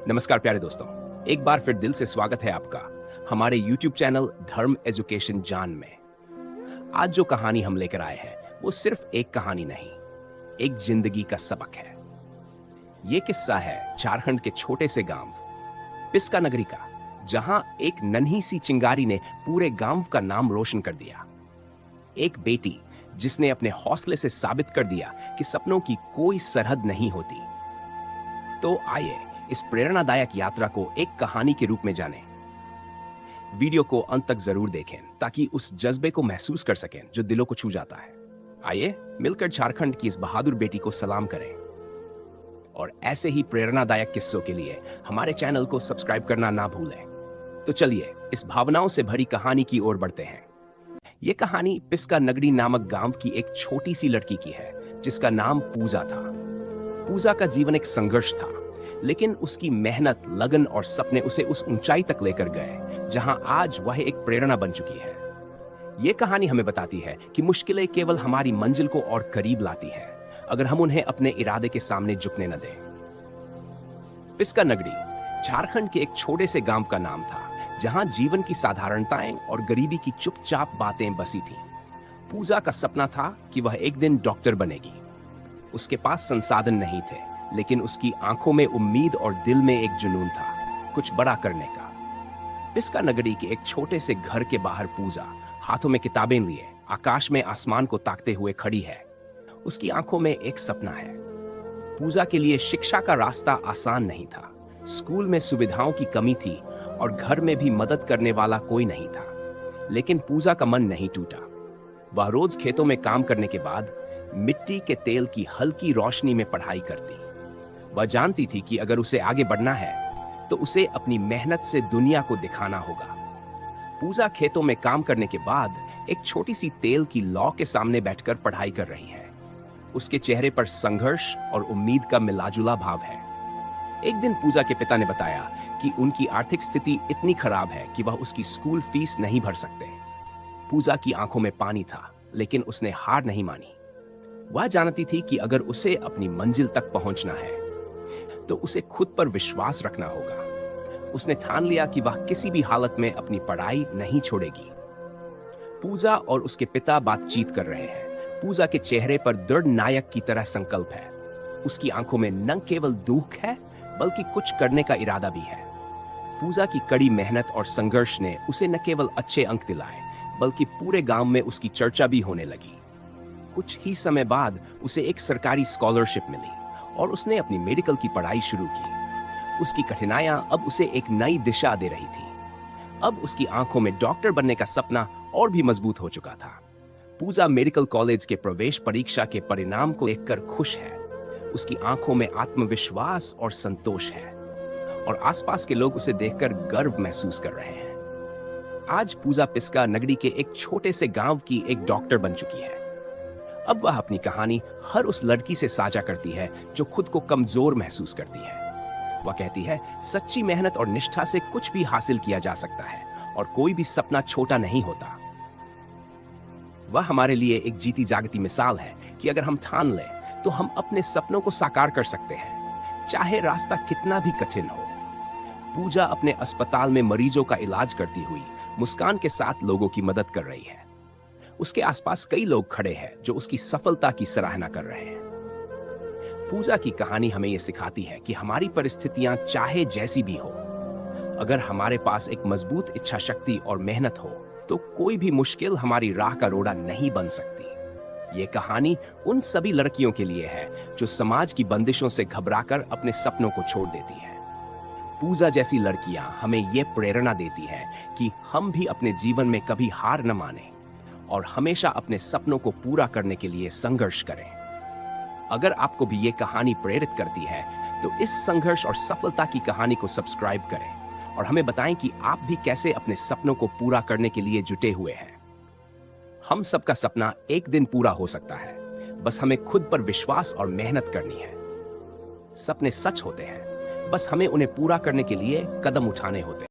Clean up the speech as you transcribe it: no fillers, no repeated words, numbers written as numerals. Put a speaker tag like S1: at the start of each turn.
S1: नमस्कार प्यारे दोस्तों, एक बार फिर दिल से स्वागत है आपका हमारे YouTube चैनल धर्म एजुकेशन जान में। आज जो कहानी हम लेकर आए हैं वो सिर्फ एक कहानी नहीं, एक जिंदगी का सबक है। ये किस्सा है झारखंड के छोटे से गांव पिस्का नगरी का, जहां एक नन्ही सी चिंगारी ने पूरे गांव का नाम रोशन कर दिया। एक बेटी जिसने अपने हौसले से साबित कर दिया कि सपनों की कोई सरहद नहीं होती। तो आइए इस प्रेरणादायक यात्रा को एक कहानी के रूप में जानें। वीडियो को अंत तक जरूर देखें ताकि उस जज्बे को महसूस कर सकें जो दिलों को छू जाता है। आइए मिलकर झारखंड की इस बहादुर बेटी को सलाम करें। और ऐसे ही प्रेरणादायक किस्सों के लिए हमारे चैनल को सब्सक्राइब करना ना भूलें। तो चलिए इस भावनाओं से भरी कहानी की ओर बढ़ते हैं। यह कहानी पिस्का नगरी नामक गांव की एक छोटी सी लड़की की है जिसका नाम पूजा था। पूजा का जीवन एक संघर्ष था, लेकिन उसकी मेहनत, लगन और सपने उसे उस ऊंचाई तक लेकर गए जहां आज वह एक प्रेरणा बन चुकी है। यह कहानी हमें बताती है कि मुश्किलें केवल हमारी मंजिल को और करीब लाती हैं, अगर हम उन्हें अपने इरादे के सामने झुकने न दें। पिस्का नगरी झारखंड के एक छोटे से गांव का नाम था, जहां जीवन की साधारणताएं और गरीबी की चुपचाप बातें बसी थीं। पूजा का सपना था कि वह एक दिन डॉक्टर बनेगी। उसके पास संसाधन नहीं थे, लेकिन उसकी आंखों में उम्मीद और दिल में एक जुनून था, कुछ बड़ा करने का। पिस्का नगरी के एक छोटे से घर के बाहर पूजा हाथों में किताबें लिए आकाश में आसमान को ताकते हुए खड़ी है। उसकी आंखों में एक सपना है। पूजा के लिए शिक्षा का रास्ता आसान नहीं था। स्कूल में सुविधाओं की कमी थी और घर में भी मदद करने वाला कोई नहीं था। लेकिन पूजा का मन नहीं टूटा। वह रोज खेतों में काम करने के बाद मिट्टी के तेल की हल्की रोशनी में पढ़ाई करती। वह जानती थी कि अगर उसे आगे बढ़ना है तो उसे अपनी मेहनत से दुनिया को दिखाना होगा। पूजा खेतों में काम करने के बाद एक छोटी सी तेल की लौ के सामने बैठकर पढ़ाई कर रही है। उसके चेहरे पर संघर्ष और उम्मीद का मिलाजुला भाव है। एक दिन पूजा के पिता ने बताया कि उनकी आर्थिक स्थिति इतनी खराब है कि वह उसकी स्कूल फीस नहीं भर सकते। पूजा की आंखों में पानी था, लेकिन उसने हार नहीं मानी। वह जानती थी कि अगर उसे अपनी मंजिल तक पहुंचना है तो उसे खुद पर विश्वास रखना होगा। उसने ठान लिया कि वह किसी भी हालत में अपनी पढ़ाई नहीं छोड़ेगी। पूजा और उसके पिता बातचीत कर रहे हैं। पूजा के चेहरे पर दृढ़ नायक की तरह संकल्प है। उसकी आंखों में न केवल दुख है, बल्कि कुछ करने का इरादा भी है। पूजा की कड़ी मेहनत और संघर्ष ने उसे न केवल अच्छे अंक दिलाए, बल्कि पूरे गांव में उसकी चर्चा भी होने लगी। कुछ ही समय बाद उसे एक सरकारी स्कॉलरशिप मिली और उसने अपनी मेडिकल की पढ़ाई शुरू की। उसकी कठिनाइयां अब उसे एक नई दिशा दे रही थी। अब उसकी आंखों में डॉक्टर बनने का सपना और भी मजबूत हो चुका था। पूजा मेडिकल कॉलेज के प्रवेश परीक्षा के परिणाम को देखकर खुश है। उसकी आंखों में आत्मविश्वास और संतोष है, और आसपास के लोग उसे देखकर गर्व महसूस कर रहे हैं। आज पूजा पिस्का नगरी के एक छोटे से गांव की एक डॉक्टर बन चुकी है। अब वह अपनी कहानी हर उस लड़की से साझा करती है जो खुद को कमजोर महसूस करती है। वह कहती है, सच्ची मेहनत और निष्ठा से कुछ भी हासिल किया जा सकता है और कोई भी सपना छोटा नहीं होता। वह हमारे लिए एक जीती जागती मिसाल है कि अगर हम ठान लें तो हम अपने सपनों को साकार कर सकते हैं, चाहे रास्ता कितना भी कठिन हो। पूजा अपने अस्पताल में मरीजों का इलाज करती हुई मुस्कान के साथ लोगों की मदद कर रही है। उसके आसपास कई लोग खड़े हैं जो उसकी सफलता की सराहना कर रहे हैं। पूजा की कहानी हमें यह सिखाती है कि हमारी परिस्थितियां चाहे जैसी भी हो, अगर हमारे पास एक मजबूत इच्छा शक्ति और मेहनत हो तो कोई भी मुश्किल हमारी राह का रोड़ा नहीं बन सकती। ये कहानी उन सभी लड़कियों के लिए है जो समाज की बंदिशों से घबराकर अपने सपनों को छोड़ देती है। पूजा जैसी लड़कियां हमें यह प्रेरणा देती है कि हम भी अपने जीवन में कभी हार न माने और हमेशा अपने सपनों को पूरा करने के लिए संघर्ष करें। अगर आपको भी ये कहानी प्रेरित करती है तो इस संघर्ष और सफलता की कहानी को सब्सक्राइब करें और हमें बताएं कि आप भी कैसे अपने सपनों को पूरा करने के लिए जुटे हुए हैं। हम सबका सपना एक दिन पूरा हो सकता है, बस हमें खुद पर विश्वास और मेहनत करनी है। सपने सच होते हैं, बस हमें उन्हें पूरा करने के लिए कदम उठाने होते हैं।